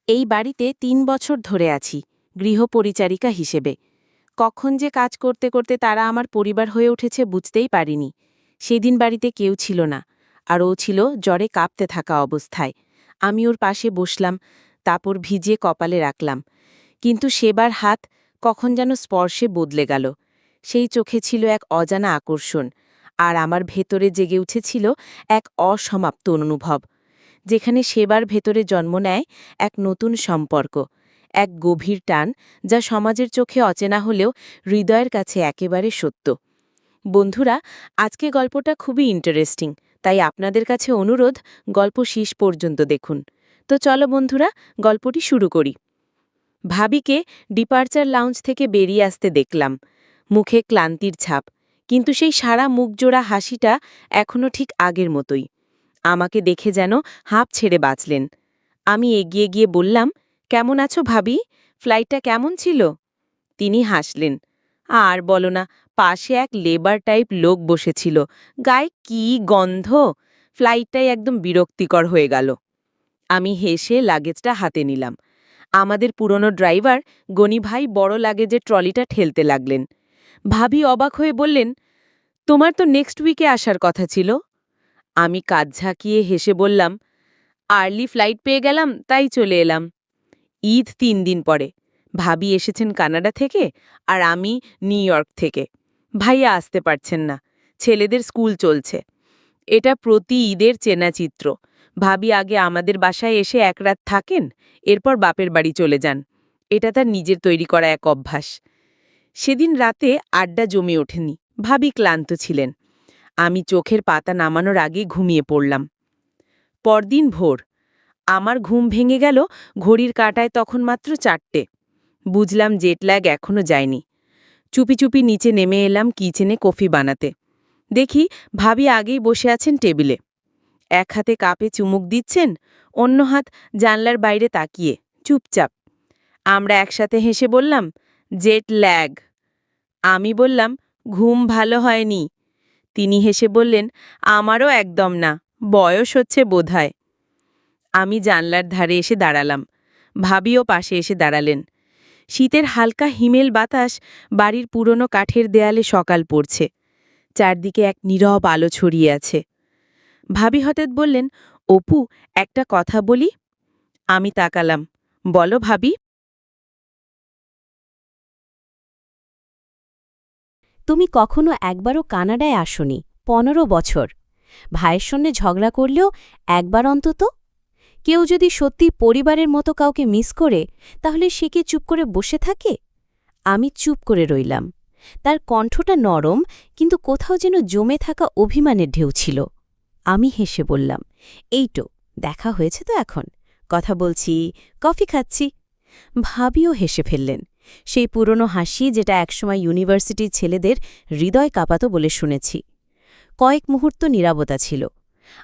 এই বাড়িতে ৩ বছর ধরে আছি গৃহপরিচারিকা হিসেবে। কখন যে কাজ করতে করতে তারা আমার পরিবার হয়ে উঠেছে বুঝতেই পারিনি। সেদিন বাড়িতে কেউ ছিল না, আর ও ছিল জ্বরে কাঁপতে থাকা অবস্থায়। আমি ওর পাশে বসলাম, তারপর ভিজিয়ে কপালে রাখলাম। কিন্তু সেবার হাত কখন যেন স্পর্শে বদলে গেল। সেই চোখে ছিল এক অজানা আকর্ষণ, আর আমার ভেতরে জেগে উঠেছিল এক অসমাপ্ত অনুভব, যেখানে সেবার ভেতরে জন্ম নেয় এক নতুন সম্পর্ক, এক গভীর টান, যা সমাজের চোখে অচেনা হলেও হৃদয়ের কাছে একেবারে সত্য। বন্ধুরা, আজকে গল্পটা খুবই ইন্টারেস্টিং, তাই আপনাদের কাছে অনুরোধ, গল্প শেষ পর্যন্ত দেখুন। তো চলো বন্ধুরা, গল্পটি শুরু করি। ভাবিকে ডিপার্চার লাউঞ্জ থেকে বেরিয়ে আসতে দেখলাম। মুখে ক্লান্তির ছাপ, কিন্তু সেই সারা মুখজোড়া হাসিটা এখনও ঠিক আগের মতোই। আমাকে দেখে যেন হাঁপ ছেড়ে বাঁচলেন। আমি এগিয়ে গিয়ে বললাম, কেমন আছো ভাবি? ফ্লাইটটা কেমন ছিল? তিনি হাসলেন। আর বলো না, পাশে এক লেবার টাইপ লোক বসেছিল, গায়ে কী গন্ধ! ফ্লাইটটাই একদম বিরক্তিকর হয়ে গেল। আমি হেসে লাগেজটা হাতে নিলাম। আমাদের পুরনো ড্রাইভার গনি ভাই বড় লাগেজের ট্রলিটা ঠেলতে লাগলেন। ভাবি অবাক হয়ে বললেন, তোমার তো নেক্সট উইকে আসার কথা ছিল। আমি কাঁধ ঝাঁকিয়ে হেসে বললাম, আর্লি ফ্লাইট পেয়ে গেলাম, তাই চলে এলাম। ঈদ ৩ দিন পরে। ভাবি এসেছেন কানাডা থেকে, আর আমি নিউ ইয়র্ক থেকে। ভাইয়া আসতে পারছেন না, ছেলেদের স্কুল চলছে। এটা প্রতি ঈদের চেনা চিত্র। ভাবি আগে আমাদের বাসায় এসে এক রাত থাকেন, এরপর বাপের বাড়ি চলে যান। এটা তার নিজের তৈরি করা এক অভ্যাস। সেদিন রাতে আড্ডা জমে ওঠেনি, ভাবি ক্লান্ত ছিলেন। আমি চোখের পাতা নামানোর আগে ঘুমিয়ে পড়লাম। পরদিন ভোর। আমার ঘুম ভেঙে গেল ঘড়ির কাঁটায় তখন মাত্র 4টে। বুঝলাম জেটল্যাগ এখনো যায়নি। চুপি চুপি নিচে নেমে এলাম কিচেনে কফি বানাতে। দেখি ভাবি আগেই বসে আছেন টেবিলে। এক হাতে কাপে চুমুক দিচ্ছেন, অন্য হাত জানলার বাইরে তাকিয়ে চুপচাপ। আমরা একসাথে হেসে বললাম, জেট ল্যাগ। আমি বললাম, ঘুম ভালো হয়নি। তিনি হেসে বললেন, আমারও একদম না, বয়স হচ্ছে বোধহয়। আমি জানলার ধারে এসে দাঁড়ালাম। ভাবিও পাশে এসে দাঁড়ালেন। শীতের হালকা হিমেল বাতাস বাড়ির পুরনো কাঠের দেয়ালে সকাল পড়ছে। চারদিকে এক নীরব আলো ছড়িয়ে আছে। ভাবি হঠাৎ বললেন, অপু, একটা কথা বলি। আমি তাকালাম। বলো ভাবি। তুমি কখনো একবারও কানাডায় আসনি, 15 বছর। ভাইয়ের সঙ্গে ঝগড়া করলেও একবার অন্তত। কেউ যদি সত্যি পরিবারের মতো কাউকে মিস করে, তাহলে সে কি চুপ করে বসে থাকে? আমি চুপ করে রইলাম। তার কণ্ঠটা নরম, কিন্তু কোথাও যেন জমে থাকা অভিমানের ঢেউ ছিল। আমি হেসে বললাম, এইটো, দেখা হয়েছে তো এখন, কথা বলছি, কফি খাচ্ছি। ভাবিও হেসে ফেললেন, সেই পুরনো হাসি যেটা একসময় ইউনিভার্সিটির ছেলেদের হৃদয় কাঁপাত বলে শুনেছি। কয়েক মুহূর্ত নীরবতা ছিল।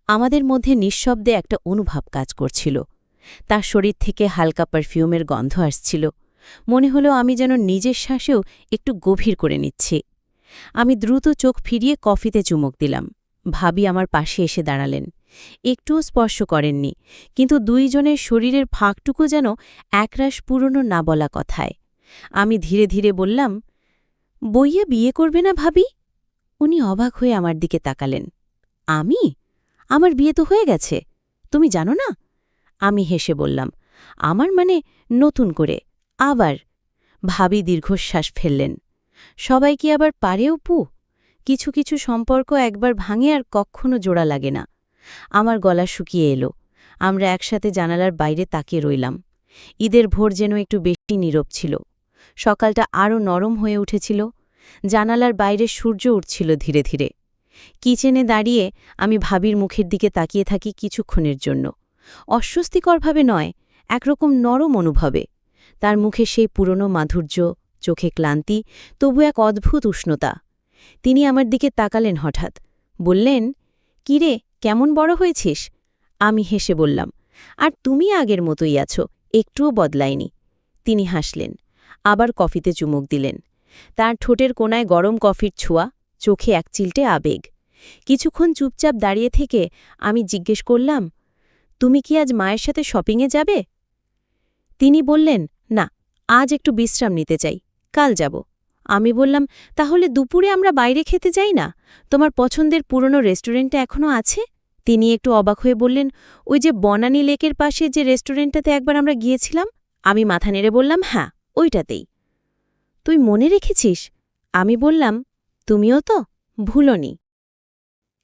আমাদের মধ্যে নিঃশব্দে একটা অনুভব কাজ করছিল। তার শরীর থেকে হালকা পারফিউমের গন্ধ আসছিল। মনে হলো আমি যেন নিজের শ্বাসেও একটু গভীর করে নিচ্ছি। আমি দ্রুত চোখ ফিরিয়ে কফিতে চুমুক দিলাম। ভাবি আমার পাশে এসে দাঁড়ালেন। একটুও স্পর্শ করেননি, কিন্তু দুইজনের শরীরের ফাঁকটুকু যেন একরাশ পুরনো না বলা কথায়। আমি ধীরে ধীরে বললাম, বইয়া বিয়ে করবে না ভাবি? উনি অবাক হয়ে আমার দিকে তাকালেন। আমি? আমার বিয়ে তো হয়ে গেছে, তুমি জানো না? আমি হেসে বললাম, আমার মানে নতুন করে, আবার। ভাবি দীর্ঘশ্বাস ফেললেন। সবাই কি আবার পারে অপু? কিছু কিছু সম্পর্ক একবার ভাঙে আর কখনো জোড়া লাগে না। আমার গলা শুকিয়ে এলো। আমরা একসাথে জানালার বাইরে তাকিয়ে রইলাম। ঈদের ভোর যেন একটু বেশি নীরব ছিল। সকালটা আরও নরম হয়ে উঠেছিল। জানালার বাইরে সূর্য উঠছিল ধীরে ধীরে। কিচেনে দাঁড়িয়ে আমি ভাবির মুখের দিকে তাকিয়ে থাকি কিছুক্ষণের জন্য। অস্বস্তিকরভাবে নয়, একরকম নরম অনুভবে। তার মুখে সেই পুরনো মাধুর্য, চোখে ক্লান্তি, তবু এক অদ্ভুত উষ্ণতা। তিনি আমার দিকে তাকালেন হঠাৎ। বললেন, কিরে, কেমন বড় হয়েছিস? আমি হেসে বললাম, আর তুমি আগের মতোই আছো, একটুও বদলায়নি। তিনি হাসলেন, আবার কফিতে চুমুক দিলেন। তার ঠোঁটের কোণায় গরম কফির ছোঁয়া, চোখে এক চিলটে আবেগ। কিছুক্ষণ চুপচাপ দাঁড়িয়ে থেকে আমি জিজ্ঞেস করলাম, তুমি কি আজ মায়ের সাথে শপিংয়ে যাবে? তিনি বললেন, না, আজ একটু বিশ্রাম নিতে চাই, কাল যাব। আমি বললাম, তাহলে দুপুরে আমরা বাইরে খেতে যাই না? তোমার পছন্দের পুরনো রেস্টুরেন্টটা এখনও আছে? তিনি একটু অবাক হয়ে বললেন, ওই যে বনানী লেকের পাশে যে রেস্টুরেন্টটাতে একবার আমরা গিয়েছিলাম। আমি মাথা নেড়ে বললাম, হ্যাঁ, ওইটাতেই। তুই মনে রেখেছিস? আমি বললাম, তুমিও তো ভুলনি।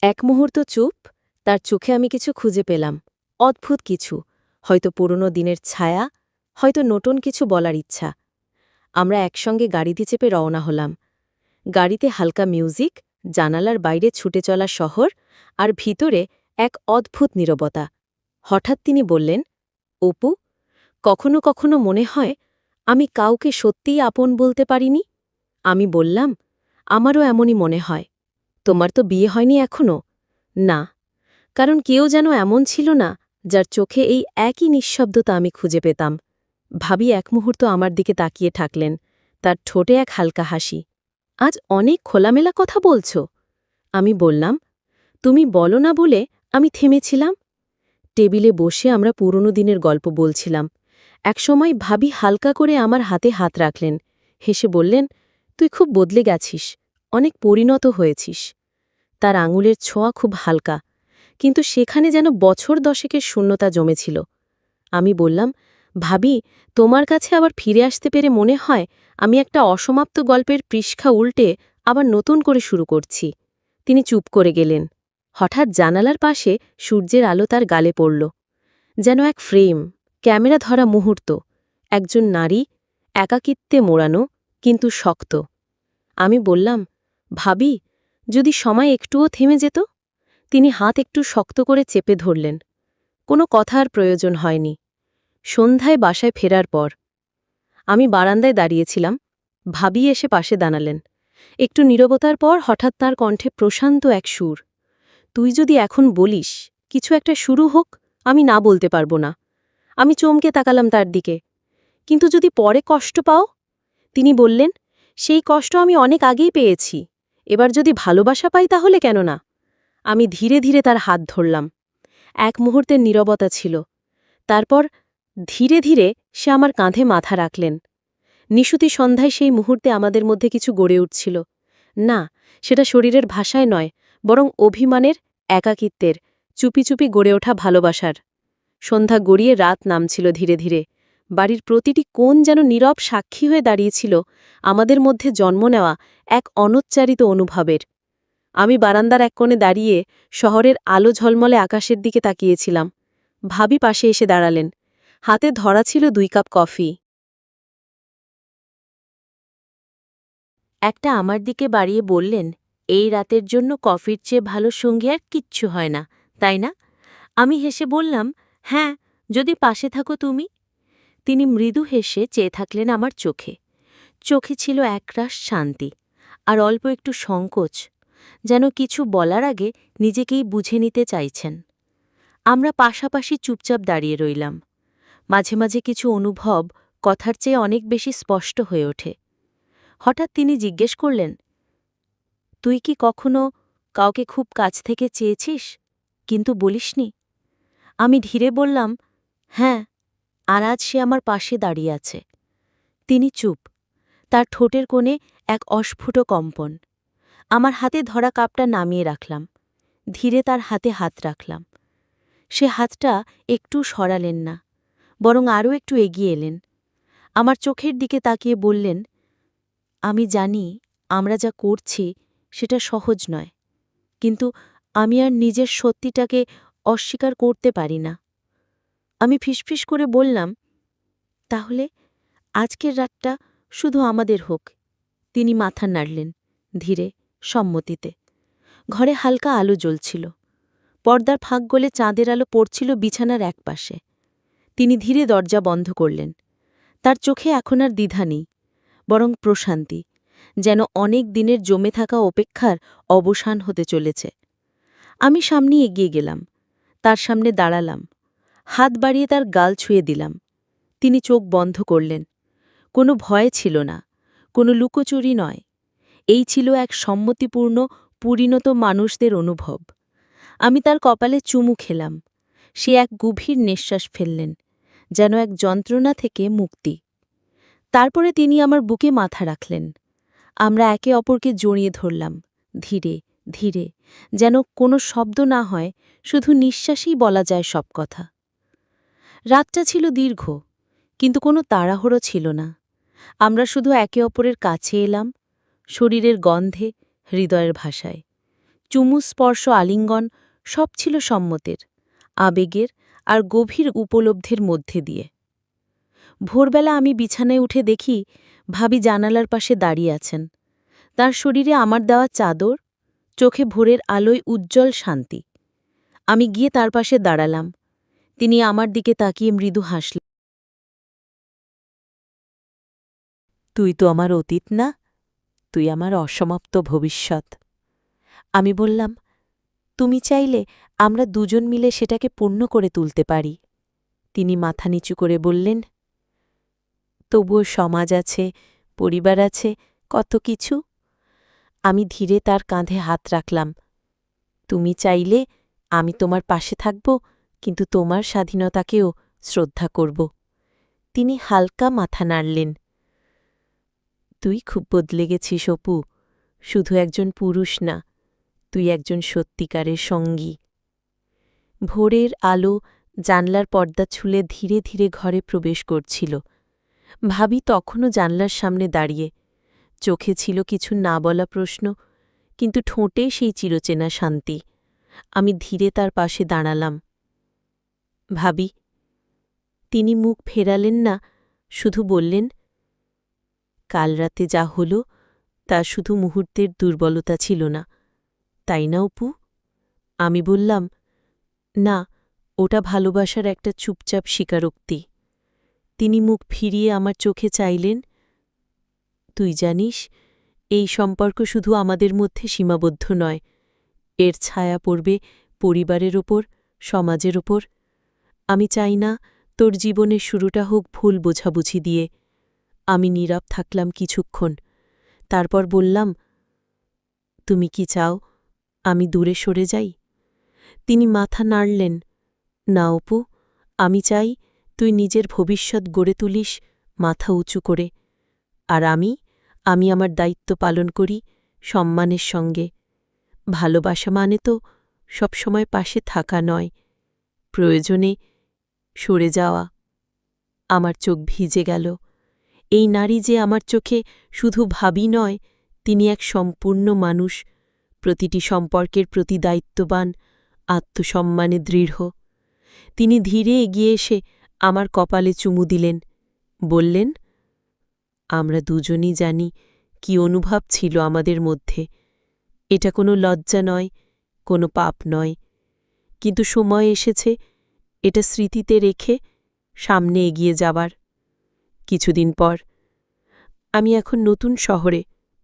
এক মুহূর্ত চুপ, তার চোখে আমি কিছু খুঁজে পেলাম, অদ্ভুত কিছু, হয়তো পুরনো দিনের ছায়া, হয়তো নতুন কিছু বলার ইচ্ছা। আমরা একসঙ্গে গাড়িতে চেপে রওনা হলাম। গাড়িতে হালকা মিউজিক, জানালার বাইরে ছুটে চলা শহর, আর ভিতরে এক অদ্ভুত নীরবতা। হঠাৎ তিনি বললেন, অপু, কখনো কখনো মনে হয় আমি কাউকে সত্যিই আপন বলতে পারিনি। আমি বললাম, আমারও এমনই মনে হয়। তোমার তো বিয়ে হয়নি এখনো? না, কারণ কেউ যেন এমন ছিল না যার চোখে এই একই নিঃশব্দতা আমি খুঁজে পেতাম। ভাবি এক মুহূর্ত আমার দিকে তাকিয়ে থাকলেন, তার ঠোঁটে এক হালকা হাসি। আজ অনেক খোলামেলা কথা বলছ। আমি বললাম, তুমি বলো না বলে আমি থেমেছিলাম। টেবিলে বসে আমরা পুরনো দিনের গল্প বলছিলাম। একসময় ভাবি হালকা করে আমার হাতে হাত রাখলেন, হেসে বললেন, তুই খুব বদলে গেছিস, অনেক পরিণত হয়েছিস। তার আঙুলের ছোঁয়া খুব হালকা, কিন্তু সেখানে যেন বছর দশেকের শূন্যতা জমেছিল। আমি বললাম, ভাবি, তোমার কাছে আবার ফিরে আসতে পেরে মনে হয় আমি একটা অসমাপ্ত গল্পের পৃষ্ঠা উল্টে আবার নতুন করে শুরু করছি। তিনি চুপ করে গেলেন। হঠাৎ জানালার পাশে সূর্যের আলো তার গালে পড়ল, যেন এক ফ্রেম, ক্যামেরা ধরা মুহূর্ত, একজন নারী, একাকিত্বে মোড়ানো, কিন্তু শক্ত। আমি বললাম, ভাবি, যদি সময় একটুও থেমে যেত? তিনি হাত একটু শক্ত করে চেপে ধরলেন। কোনো কথা আর প্রয়োজন হয়নি। সন্ধ্যায় বাসায় ফেরার পর আমি বারান্দায় দাঁড়িয়েছিলাম, ভাবি এসে পাশে দাঁড়ালেন। একটু নীরবতার পর হঠাৎ তার কণ্ঠে প্রশান্ত এক সুর, তুই যদি এখন বলিস কিছু একটা শুরু হোক, আমি না বলতে পারবো না। আমি চমকে তাকালাম তার দিকে। কিন্তু যদি পরে কষ্ট পাও? তিনি বললেন, সেই কষ্ট আমি অনেক আগেই পেয়েছি। এবার যদি ভালোবাসা পাই তাহলে কেন না? আমি ধীরে ধীরে তার হাত ধরলাম। এক মুহূর্তের নীরবতা ছিল। তারপর ধীরে ধীরে সে আমার কাঁধে মাথা রাখলেন। নিশুতি সন্ধ্যায় সেই মুহূর্তে আমাদের মধ্যে কিছু গড়ে উঠছিল। না, সেটা শরীরের ভাষায় নয়, বরং অভিমানের, একাকিত্বের, চুপি চুপি গড়ে ওঠা ভালোবাসার। সন্ধ্যা গড়িয়ে রাত নামছিল ধীরে ধীরে। বাড়ির প্রতিটি কোণ যেন নীরব সাক্ষী হয়ে দাঁড়িয়েছিল আমাদের মধ্যে জন্ম নেওয়া এক অনুচ্চারিত অনুভবের। আমি বারান্দার এক কোণে দাঁড়িয়ে শহরের আলো ঝলমলে আকাশের দিকে তাকিয়েছিলাম। ভাবি পাশে এসে দাঁড়ালেন। হাতে ধরা ছিল 2 কাপ কফি। একটা আমার দিকে বাড়িয়ে বললেন, এই রাতের জন্য কফির চেয়ে ভালো সঙ্গী আর কিচ্ছু হয় না, তাই না? আমি হেসে বললাম, হ্যাঁ, যদি পাশে থাকো তুমি। তিনি মৃদু হেসে চেয়ে থাকলেন আমার চোখে। চোখে ছিল একরাশ শান্তি, আর অল্প একটু সংকোচ, যেন কিছু বলার আগে নিজেকেই বুঝে নিতে চাইছেন। আমরা পাশাপাশি চুপচাপ দাঁড়িয়ে রইলাম। মাঝে মাঝে কিছু অনুভব কথার চেয়ে অনেক বেশি স্পষ্ট হয়ে ওঠে। হঠাৎ তিনি জিজ্ঞেস করলেন, তুই কি কখনো কাউকে খুব কাছ থেকে চেয়েছিস, কিন্তু বলিসনি? আমি ধীরে বললাম, হ্যাঁ, আর আজ সে আমার পাশে দাঁড়িয়ে আছে। তিনি চুপ, তার ঠোঁটের কোণে এক অস্ফুট কম্পন। আমার হাতে ধরা কাপটা নামিয়ে রাখলাম, ধীরে তার হাতে হাত রাখলাম। সে হাতটা একটু সরালেন না, বরং আরও একটু এগিয়ে এলেন। আমার চোখের দিকে তাকিয়ে বললেন, আমি জানি আমরা যা করছি সেটা সহজ নয়, কিন্তু আমি আর নিজের সত্যিটাকে অস্বীকার করতে পারি না। আমি ফিসফিস করে বললাম, তাহলে আজকের রাতটা শুধু আমাদের হোক। তিনি মাথা নাড়লেন, ধীরে, সম্মতিতে। ঘরে হালকা আলো জ্বলছিল। পর্দার ফাঁক গলে চাঁদের আলো পড়ছিল বিছানার একপাশে। তিনি ধীরে দরজা বন্ধ করলেন। তার চোখে এখন আর দ্বিধা নেই, বরং প্রশান্তি, যেন অনেক দিনের জমে থাকা অপেক্ষার অবসান হতে চলেছে। আমি সামনে এগিয়ে গেলাম, তার সামনে দাঁড়ালাম, হাত বাড়িয়ে তার গাল ছুঁয়ে দিলাম। তিনি চোখ বন্ধ করলেন। কোনো ভয় ছিল না, কোনো লুকোচুরি নয়। এই ছিল এক সম্মতিপূর্ণ, পরিণত মানুষদের অনুভব। আমি তার কপালে চুমু খেলাম। সে এক গভীর নিঃশ্বাস ফেললেন, যেন এক যন্ত্রণা থেকে মুক্তি। তারপরে তিনি আমার বুকে মাথা রাখলেন। আমরা একে অপরকে জড়িয়ে ধরলাম, ধীরে ধীরে, যেন কোনো শব্দ না হয়, শুধু নিঃশ্বাসেই বলা যায় সব কথা। রাতটা ছিল দীর্ঘ, কিন্তু কোনো তাড়াহুড়ো ছিল না। আমরা শুধু একে অপরের কাছে এলাম, শরীরের গন্ধে, হৃদয়ের ভাষায়। চুমু, স্পর্শ, আলিঙ্গন সব ছিল সম্মতের, আবেগের আর গভীর উপলব্ধির মধ্যে দিয়ে। ভোরবেলা আমি বিছানায় উঠে দেখি ভাবি জানালার পাশে দাঁড়িয়ে আছেন। তার শরীরে আমার দেওয়া চাদর, চোখে ভোরের আলোয় উজ্জ্বল শান্তি। আমি গিয়ে তার পাশে দাঁড়ালাম। তিনি আমার দিকে তাকিয়ে মৃদু হাসলেন। তুই তো আমার অতীত না, তুই আমার অসমাপ্ত ভবিষ্যৎ। আমি বললাম, তুমি চাইলে আমরা দুজন মিলে সেটাকে পূর্ণ করে তুলতে পারি। তিনি মাথা নিচু করে বললেন, তবুও সমাজ আছে, পরিবার আছে, কত কিছু। আমি ধীরে তার কাঁধে হাত রাখলাম। তুমি চাইলে আমি তোমার পাশে থাকব, কিন্তু তোমার স্বাধীনতাকেও শ্রদ্ধা করব। তিনি হালকা মাথা নাড়লেন। তুই খুব বদলে গেছিস অপু, শুধু একজন পুরুষ না, তুই একজন সত্যিকারের সঙ্গী। ভোরের আলো জানলার পর্দা ছুলে ধীরে ধীরে ঘরে প্রবেশ করছিল। ভাবি তখনও জানলার সামনে দাঁড়িয়ে। চোখে ছিল কিছু না বলা প্রশ্ন, কিন্তু ঠোঁটে সেই চিরচেনা শান্তি। আমি ধীরে তার পাশে দাঁড়ালাম। ভাবি। তিনি মুখ ফেরালেন না, শুধু বললেন, কাল রাতে যা হল তা শুধু মুহূর্তের দুর্বলতা ছিল না, তাই না অপু? আমি বললাম, না, ওটা ভালোবাসার একটা চুপচাপ স্বীকারোক্তি। তিনি মুখ ফিরিয়ে আমার চোখে চাইলেন, তুই জানিস, এই সম্পর্ক শুধু আমাদের মধ্যে সীমাবদ্ধ নয়, এর ছায়া পড়বে পরিবারের ওপর, সমাজের ওপর। আমি চাই না তোর জীবনের শুরুটা হোক ভুল বোঝাবুঝি দিয়ে। আমি নীরব থাকলাম কিছুক্ষণ, তারপর বললাম, তুমি কি চাও আমি দূরে সরে যাই? তিনি মাথা নাড়লেন, না অপু, আমি চাই তুই নিজের ভবিষ্যৎ গড়ে তুলিস মাথা উঁচু করে, আর আমি আমার দায়িত্ব পালন করি সম্মানের সঙ্গে। ভালোবাসা মানে তো সবসময় পাশে থাকা নয়, প্রয়োজনে সরে যাওয়া। আমার চোখ ভিজে গেল। এই নারী যে আমার চোখে শুধু ভাবি নয়, তিনি এক সম্পূর্ণ মানুষ, প্রতিটি সম্পর্কের প্রতি দায়িত্ববান, আত্মসম্মানে দৃঢ়। তিনি ধীরে এগিয়ে এসে আমার কপালে চুমু দিলেন, বললেন, আমরা দুজনই জানি কি অনুভব ছিল আমাদের মধ্যে। এটা কোনো লজ্জা নয়, কোনো পাপ নয়, কিন্তু সময় এসেছে এটা স্মৃতিতে রেখে সামনে এগিয়ে যাবার। কিছুদিন পর আমি এখন নতুন শহরে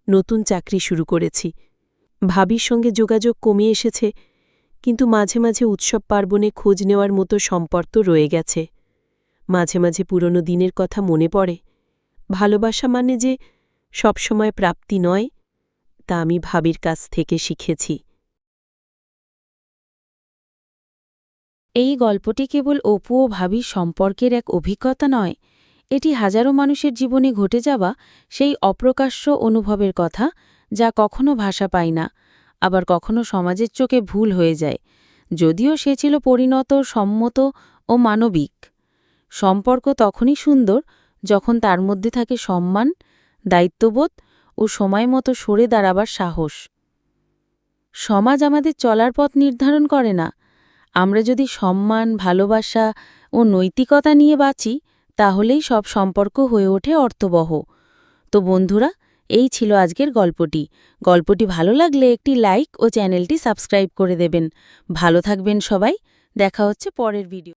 নতুন চাকরি শুরু করেছি। ভাবির সঙ্গে যোগাযোগ কমে এসেছে, কিন্তু মাঝে মাঝে উৎসব পার্বণে খোঁজ নেওয়ার মতো সম্পর্ক রয়ে গেছে। মাঝে মাঝে পুরনো দিনের কথা মনে পড়ে। ভালোবাসা মানে যে সবসময় প্রাপ্তি নয়, তা আমি ভাবির কাছ থেকে শিখেছি। এই গল্পটি কেবল অপু ও ভাবির সম্পর্কের এক অভিজ্ঞতা নয়, এটি হাজারো মানুষের জীবনে ঘটে যাওয়া সেই অপ্রকাশ্য অনুভবের কথা, যা কখনো ভাষা পায় না, আবার কখনো সমাজের চোখে ভুল হয়ে যায়, যদিও সে ছিল পরিণত, সম্মত ও মানবিক। সম্পর্ক তখনই সুন্দর যখন তার মধ্যে থাকে সম্মান, দায়িত্ববোধ ও সময়মতো সরে দাঁড়াবার সাহস। সমাজ আমাদের চলার পথ নির্ধারণ করে না। আমরা যদি সম্মান, ভালোবাসা ও নৈতিকতা নিয়ে বাঁচি, তাহলেই সব সম্পর্ক হয়ে ওঠে অর্থবহ। তো বন্ধুরা, এই ছিল আজকের গল্পটি। গল্পটি ভালো লাগলে একটি লাইক ও চ্যানেলটি সাবস্ক্রাইব করে দেবেন। ভালো থাকবেন সবাই, দেখা হচ্ছে পরের ভিডিও।